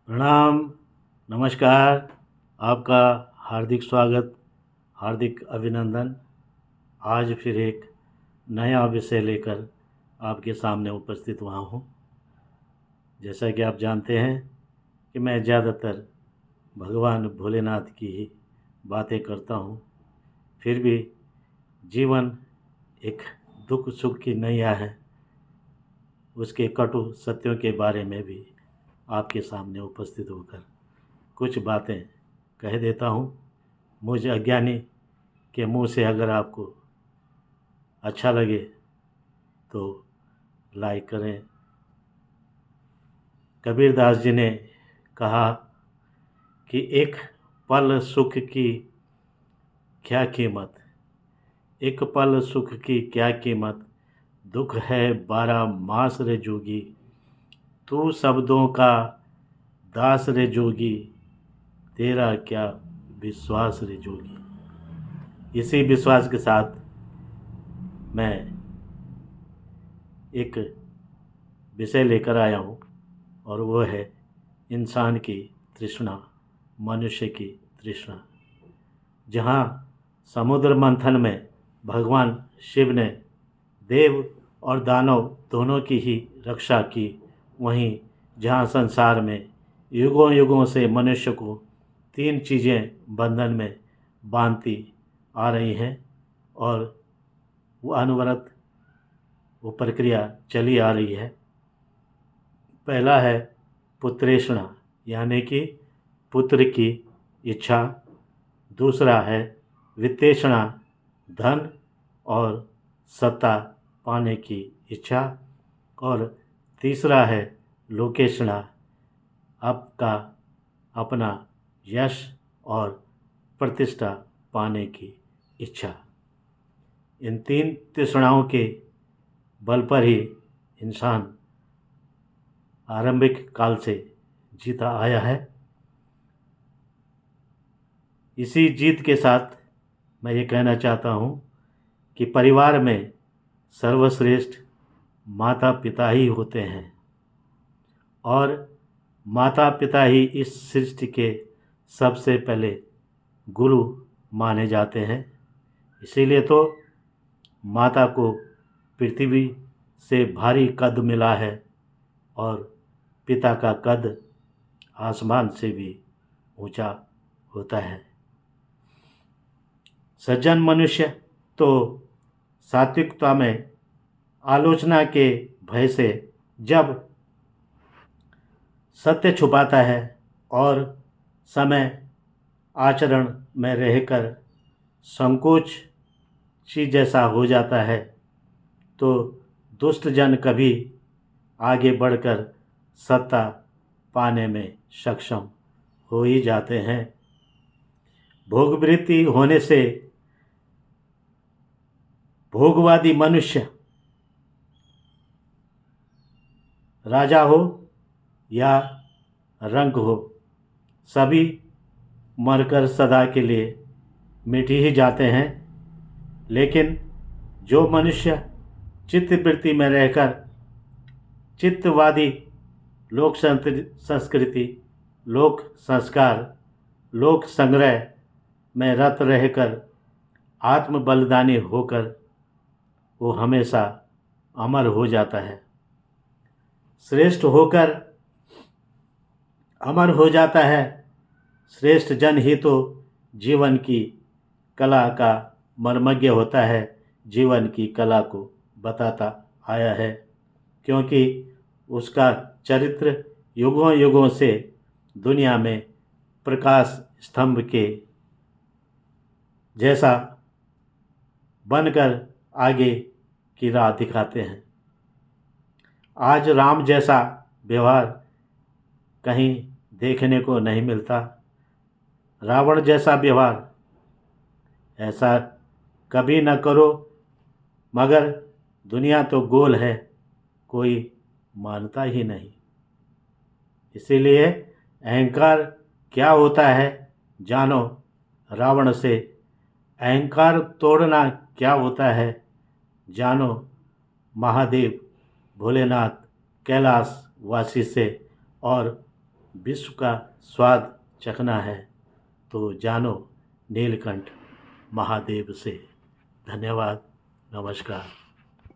प्रणाम। नमस्कार। आपका हार्दिक स्वागत, हार्दिक अभिनंदन। आज फिर एक नया विषय लेकर आपके सामने उपस्थित हुआ हूँ। जैसा कि आप जानते हैं कि मैं ज़्यादातर भगवान भोलेनाथ की ही बातें करता हूँ। फिर भी जीवन एक दुख सुख की नैया है, उसके कटु सत्यों के बारे में भी आपके सामने उपस्थित होकर कुछ बातें कह देता हूँ। मुझ अज्ञानी के मुंह से अगर आपको अच्छा लगे तो लाइक करें। कबीरदास जी ने कहा कि एक पल सुख की क्या कीमत, एक पल सुख की क्या कीमत, दुख है 12 मास रे जोगी, तू शब्दों का दास रे जोगी, तेरा क्या विश्वास रे जोगी। इसी विश्वास के साथ मैं एक विषय लेकर आया हूँ और वो है इंसान की तृष्णा, मनुष्य की तृष्णा। जहाँ समुद्र मंथन में भगवान शिव ने देव और दानव दोनों की ही रक्षा की, वहीं जहाँ संसार में युगों युगों से मनुष्य को 3 चीज़ें बंधन में बांधती आ रही हैं और वो अनवरत वो प्रक्रिया चली आ रही है। पहला है पुत्रेषणा, यानी कि पुत्र की इच्छा। दूसरा है वित्तेषणा, धन और सत्ता पाने की इच्छा। और तीसरा है लोकेषणा, आपका अपना यश और प्रतिष्ठा पाने की इच्छा। इन 3 तृष्णाओं के बल पर ही इंसान आरंभिक काल से जीता आया है। इसी जीत के साथ मैं ये कहना चाहता हूँ कि परिवार में सर्वश्रेष्ठ माता पिता ही होते हैं और माता पिता ही इस सृष्टि के सबसे पहले गुरु माने जाते हैं। इसीलिए तो माता को पृथ्वी से भारी कद मिला है और पिता का कद आसमान से भी ऊंचा होता है। सज्जन मनुष्य तो सात्विकता में आलोचना के भय से जब सत्य छुपाता है और समय आचरण में रहकर संकोची जैसा हो जाता है, तो दुष्ट जन कभी आगे बढ़कर सत्ता पाने में सक्षम हो ही जाते हैं। भोगवृत्ति होने से भोगवादी मनुष्य राजा हो या रंक हो, सभी मरकर सदा के लिए मिट ही जाते हैं। लेकिन जो मनुष्य चित्तवृत्ति में रहकर चित्तवादी लोक संस्कृति, लोक संस्कार, लोक संग्रह में रत रहकर आत्म बलिदानी होकर वो हमेशा अमर हो जाता है, श्रेष्ठ होकर अमर हो जाता है। श्रेष्ठ जन ही तो जीवन की कला का मर्मज्ञ होता है, जीवन की कला को बताता आया है, क्योंकि उसका चरित्र युगों युगों से दुनिया में प्रकाश स्तंभ के जैसा बनकर आगे की राह दिखाते हैं। आज राम जैसा व्यवहार कहीं देखने को नहीं मिलता, रावण जैसा व्यवहार ऐसा कभी न करो, मगर दुनिया तो गोल है, कोई मानता ही नहीं। इसीलिए अहंकार क्या होता है जानो, रावण से अहंकार तोड़ना क्या होता है जानो, महादेव भोलेनाथ कैलाश वासी से और विश्व का स्वाद चखना है तो जानो नीलकंठ महादेव से। धन्यवाद, नमस्कार।